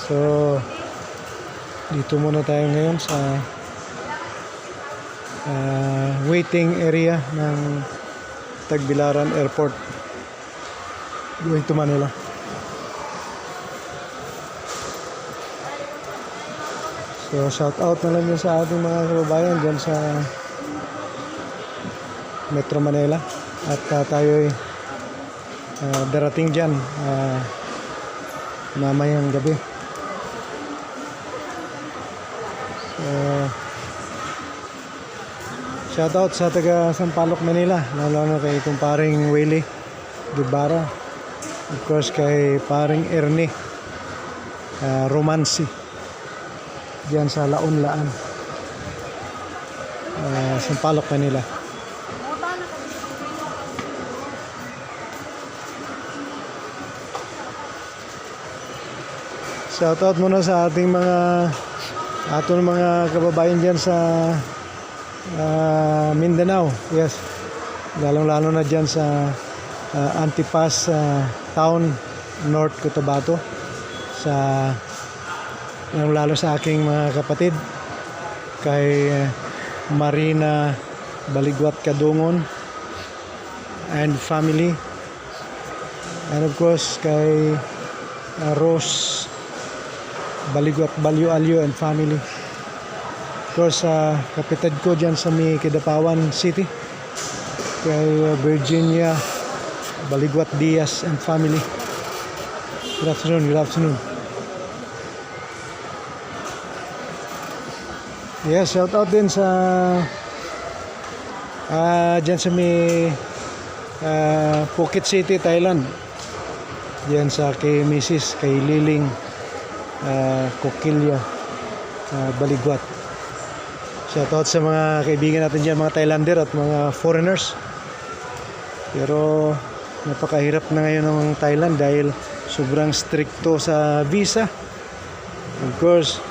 So, dito muna tayo ngayon sa waiting area ng Tagbilaran Airport going to Manila. So, shout out na lang din sa ating mga kababayan dyan sa Metro Manila. At tayo'y darating dyan mamayang gabi. Shout out sa taga Sampaloc, Manila, lalo na kay kumparing Willie Guevara, of course kay paring Ernie Romansi diyan sa Laon-Laan, Sampaloc, Manila. Shout out muna sa ating mga kababayan diyan sa Mindanao, yes, lalong-lalo na dyan sa Antipas Town, North Cotabato, sa lalong-lalo sa aking mga kapatid kay Marina Baligwat Kadungon and family, and of course kay Rose Baligwat Balyo-Alyo and family. Of course, kapitad ko dyan sa may Kidapawan City, kay Virginia Baligwat Diaz and family. Good afternoon, good afternoon. Yes, shout out din sa dyan sa may Phuket City, Thailand. Dyan sa kay Mrs. kay Liling Kokilya Baligwat. Shoutout sa mga kaibigan natin dyan, mga Thailander at mga foreigners. Pero napakahirap na ngayon ng Thailand dahil sobrang stricto sa visa. Of course,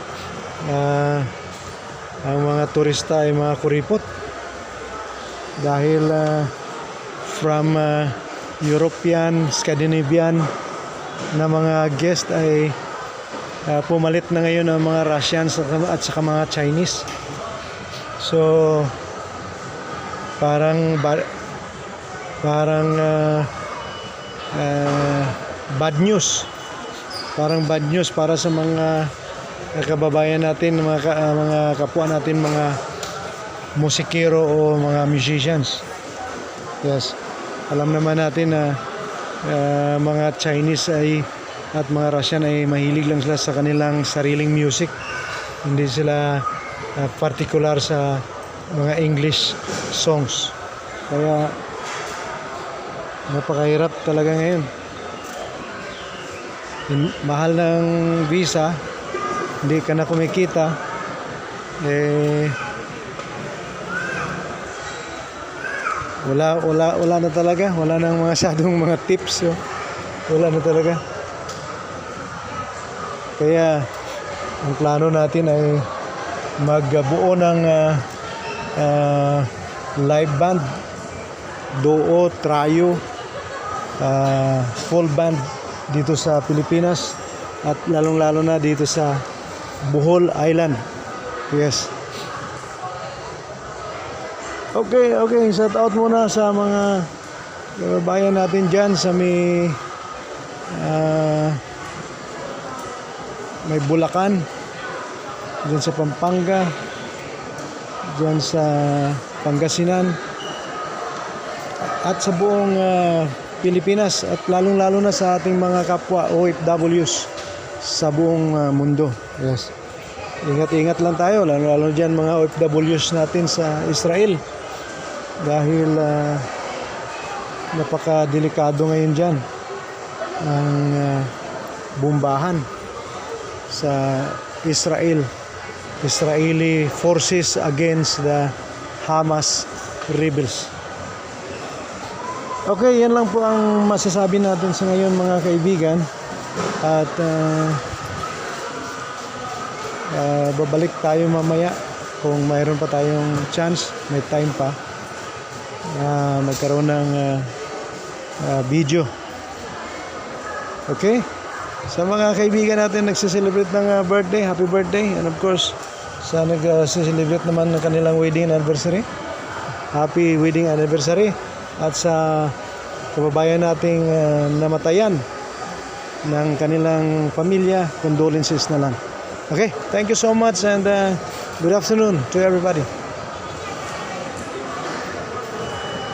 ang mga turista ay mga kuripot. Dahil from European, Scandinavian na mga guest ay pumalit na ngayon ng mga Russians at saka mga Chinese. So parang bad news. Parang bad news para sa mga kababayan natin, mga kapwa natin, mga musikero o mga musicians. Yes. Alam naman natin na mga Chinese at mga Russian ay mahilig lang sila sa kanilang sariling music. Hindi sila particular sa mga English songs. Kaya napakahirap talaga ngayon. Mahal ng visa, hindi ka na kumikita, wala na talaga, wala nang masyadong mga tips, wala na talaga. Kaya ang plano natin ay magbuo ng live band, duo, trio, full band dito sa Pilipinas at lalong-lalo na dito sa Bohol Island. Yes. Okay, shout out muna sa mga kababayan natin dyan sa may Bulacan, dyan sa Pampanga, dyan sa Pangasinan at sa buong Pilipinas at lalong-lalo na sa ating mga kapwa OFWs sa buong mundo. Yes. Ingat-ingat lang tayo, lalo-lalo dyan mga OFWs natin sa Israel dahil napaka-delikado ngayon dyan ang bombahan sa Israeli forces against the Hamas rebels. Okay, yan lang po ang masasabi natin sa ngayon, mga kaibigan. At babalik tayo mamaya kung mayroon pa tayong chance, may time pa na magkaroon ng video. Okay? Sa mga kaibigan natin nagse-celebrate ng birthday, happy birthday. And of course, sa nag-celebrate naman ng kanilang wedding anniversary, happy wedding anniversary. At sa kababayan nating namatayan ng kanilang pamilya, condolences na lang. Okay, thank you so much and good afternoon to everybody.